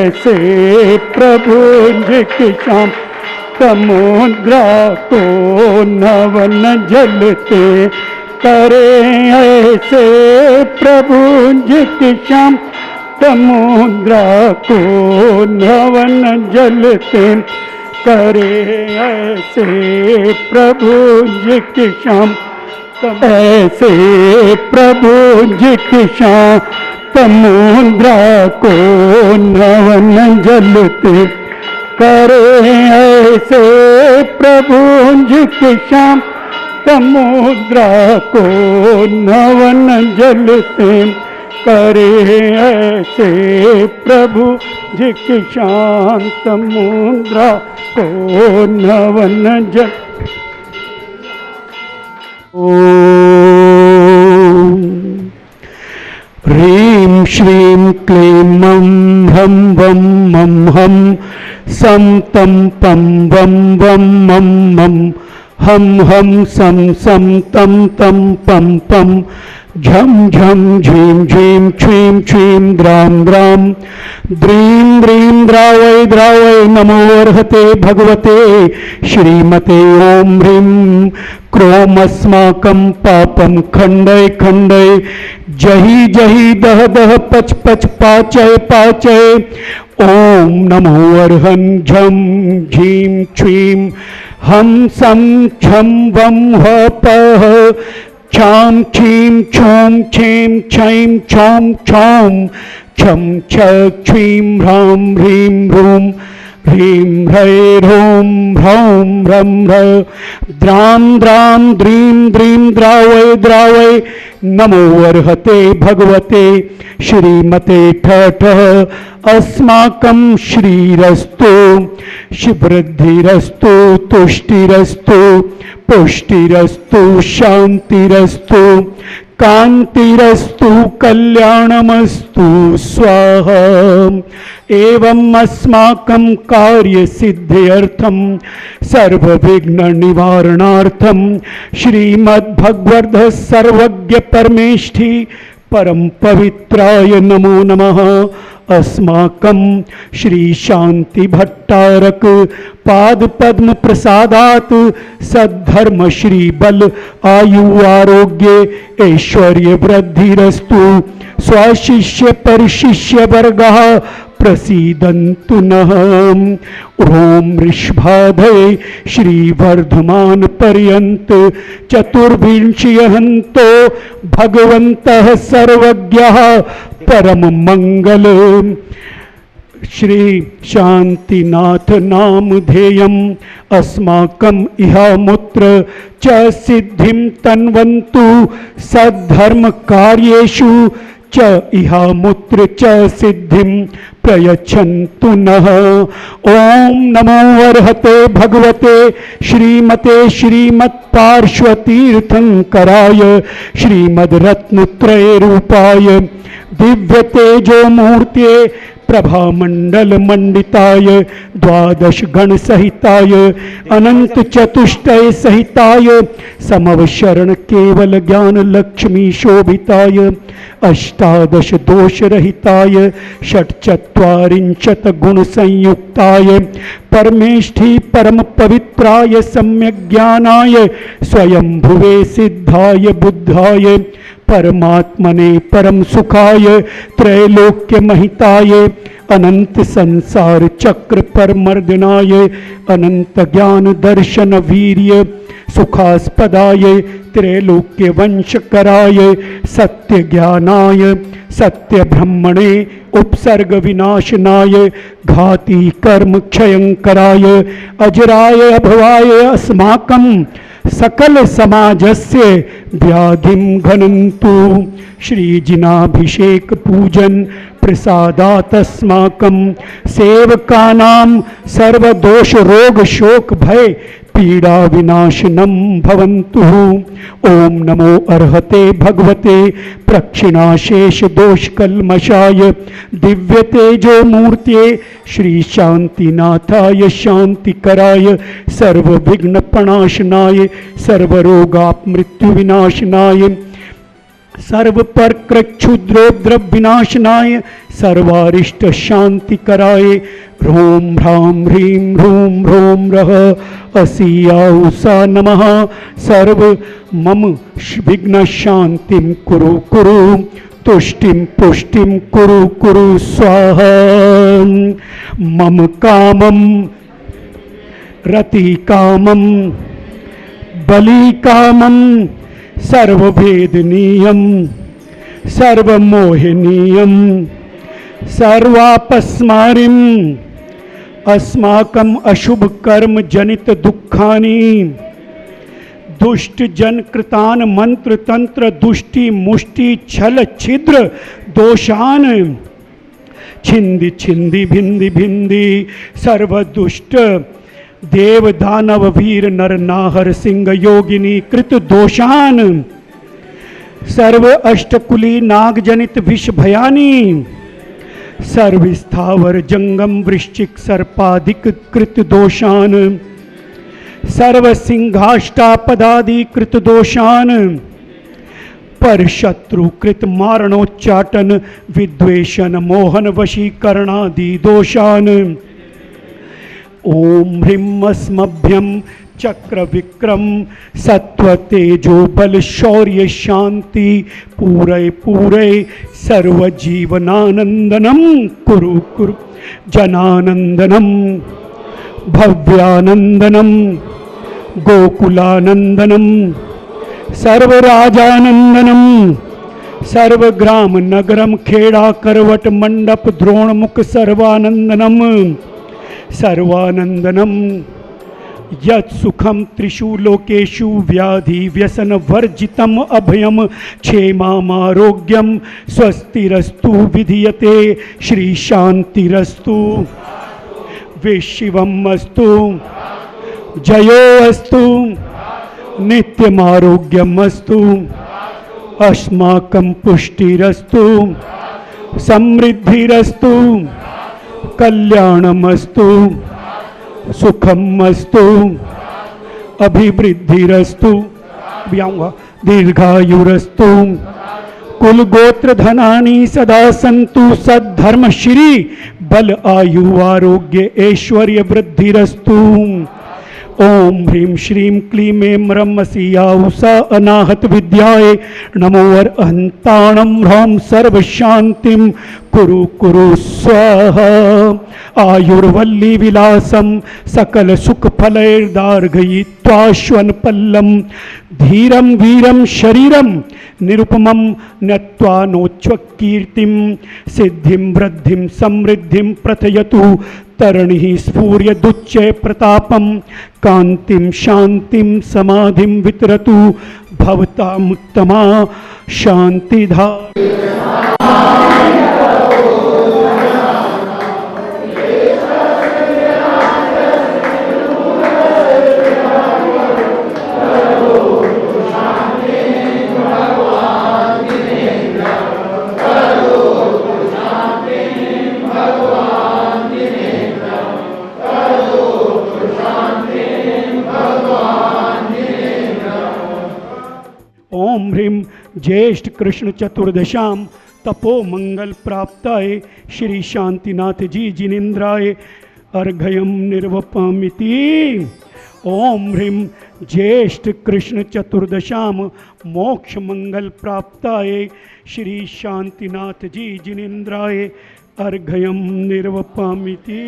ऐसे प्रभु जिनकी शाम समुद्र को नवन जलते करे, ऐसे प्रभु जिनकी शाम समुद्र को नवन जलते करे, ऐसे प्रभु जी की शाम, ऐसे प्रभु जी की शाम समुद्र को नवन जलते करे, ऐसे प्रभु जी की शाम समुद्र को नवन जलते करे, ऐसे प्रभु जी की शाम समुद्र को नवन जल। ह्रीं श्रीं क्लीं मं ह्रं वं मं हं सं तं पं वं वं मं मं हं हं सं सं तं तं पं पं झं झं झीं झीं छ्वीं छ्वीं द्रां द्रां द्रीं द्रीं द्रावै द्रावै नमोऽर्हते भगवते श्रीमते ॐ ह्रीं क्रोमस्माकं पापं खण्डय खण्डय जहि जहि दह दह पच पच पाचय पाचय। ॐ नमो अर्हं झं झीं छ्वीं हं सं छं वं ह पः छां छीं छौं छें छैं छौं छौं छं छ छ्वीं ह्रां ह्रीं ह्रूं ह्रीं ह्रैं ह्रौं ह्रं ह्र द्रां द्रां द्रीं द्रीं द्रावै द्रावै नमो अर्हते भगवते श्रीमते ठठ अस्माकं श्रीरस्तु वृद्धिरस्तु तुष्टिरस्तु पुष्टिरस्तु शांतिरस्तु कांतिरस्तु कल्याणमस्तु स्वाहा। एवं अस्माकं कार्य सिद्ध्यर्थं सर्वविघ्न निवारणार्थं श्रीमद्भगवद् सर्वज्ञ परमेष्ठि परम पवित्राय नमो नमः। अस्माकं श्री शांति भट्टारक पाद पद्म प्रसादात सद्धर्म श्री बल आयु आरोग्य ऐश्वर्य वृद्धिरस्तु। स्वशिष्य परिशिष्य वर्गः प्रसीदन्तु नः। ओम ऋषभाधये श्रीवर्धमान पर्यंत चतुर्विंशयहन्तो भगवन्तः सर्वज्ञः परम मंगल। श्री शांतिनाथ नामधेयम् अस्माकं इहामुत्र च सिद्धिं तन्वन्तु सद्धर्म कार्येषु च इहामुत्र च सिद्धिं प्रयच्छन्तु नः। ओम नमो अर्हते भगवते श्रीमते श्रीमत्पार्श्वतीर्थंकराय श्रीमद्रत्नत्रय रूपाय दिव्य तेजो मूर्ते प्रभामंडल मंडिताय द्वादश गण सहिताय अनंत चतुष्टय सहिताय समवशरण केवल ज्ञान लक्ष्मी शोभिताय अष्टादश दोष रहिताय षट्चत्वारिंशत् गुण संयुक्ताय परमेष्ठि परम पवित्राय सम्यक ज्ञानाय स्वयं भुवे सिद्धाय बुद्धाय परमात्मने परम सुखाय त्रैलोक्य महिताय अनंत संसार चक्र परमर्दनाय अनंत ज्ञान दर्शन वीर्य सुखास्पदाय त्रैलोक्य वंशकराय सत्य ज्ञानाय सत्य ब्रह्मणे उपसर्ग विनाशनाय घाती कर्म क्षयंकराय अजराय अभवाय अस्माकं सकल समाजस्य व्याधिं घनन्तु। श्रीजिनाभिषेक पूजन प्रसादात् अस्माकं सेवकानां सर्वदोष रोग शोक भय पीड़ा विनाशनम भवन्तु। ओम नमो अर्हते भगवते प्रक्षिणाशेष दोष कल्मषाय दिव्य तेजो मूर्ते श्री शांतिनाथाय शांतिकराय सर्वविघ्न प्रणाशनाय सर्वरोगाप मृत्यु विनाशनाय सर्व पर क्षुद्रोद्रव विनाशनाय सर्वारिष्ट शांति कराय ह्रों ह्रां ह्रीं ह्रूं ह्रों रः असियाउषा नमः सर्व मम विघ्न शांतिं कुरु कुरु तुष्टिं पुष्टिं कुरु कुरु स्वाहा मम कामं रति कामं बलि कामं सर्वभेदनीयं सर्वमोहनीयं सर्वापस्मारिं अस्माकं अशुभ कर्म जनित दुखानि दुष्ट जन कृतान मंत्र तंत्र दुष्टि मुष्टि छल छिद्र दोषान छिंदि छिंदि भिंदि भिंदि सर्व दुष्ट देव दानव वीर नर नाहर सिंह योगिनी कृत दोषान सर्व अष्टकुली नाग जनित विष भयानी सर्व स्थावर जंगम वृश्चिक सर्पादिक कृत दोषान सर्व सिंहाष्टापदादि कृत दोषान पर शत्रु कृत मारणोच्चाटन विद्वेषण मोहन वशीकरणादि दोषान ओम ह्रीं अस्मभ्यं चक्र विक्रम सत्व तेजो बल शौर्य शांति पूरे पूरे सर्व जीवनानंदनम कुरु कुरु जनानंदनम भव्यानंदनम गोकुलानंदनम सर्वराजानंदनम सर्वग्राम नगरम खेड़ा करवट मंडप द्रोणमुख सर्वानंदनम सर्वानंदनम यत् सुखम त्रिषु लोकेषु व्याधि व्यसन वर्जितम अभयम क्षेमामारोग्यम स्वस्तिरस्तु विधीयते श्री शांतिरस्तु विशिवम अस्तु जयो अस्तु नित्यमारोग्यम अस्तु अस्माकं पुष्टिरस्तु समृद्धिरस्तु कल्याणमस्तु सुखमस्तु अभिवृद्धिरस्तु दीर्घायुरस्तु कुल गोत्र धनानि सदा सन्तु सद्धर्म श्री बल आयु आरोग्य ऐश्वर्य वृद्धिरस्तु ओम ह्रीं श्रीं क्लीं ऐं ह्रं असियाउषा अनाहत विद्याय नमो अहंताणं ह्रौं सर्व शांतिं कुरु कुरु स्वाहा आयुर्वल्ली विलासम सकल सुख फलैर्दार्घयित्वाश्वन पल्लम धीरम वीरम शरीरम निरुपमं नत्वा नोच्चकीर्तिं सिद्धिं वृद्धिं समृद्धिं प्रथयतु तरणिः स्फूर्य दुच्चय प्रतापं कांतिं शांतिं समाधिं वितरतु भवतामुत्तमा शांतिधा ओम ह्रीं ज्येष्ठ कृष्ण चतुर्दशाम तपो मंगल प्राप्ताय श्री शांतिनाथ जी जिनेन्द्राय अर्घयम निर्वपामिति। ओम ह्रीं ज्येष्ठ कृष्ण चतुर्दशाम मोक्ष मंगल प्राप्ताय श्री शांतिनाथ जी जिनेन्द्राय अर्घयम निर्वपामिति।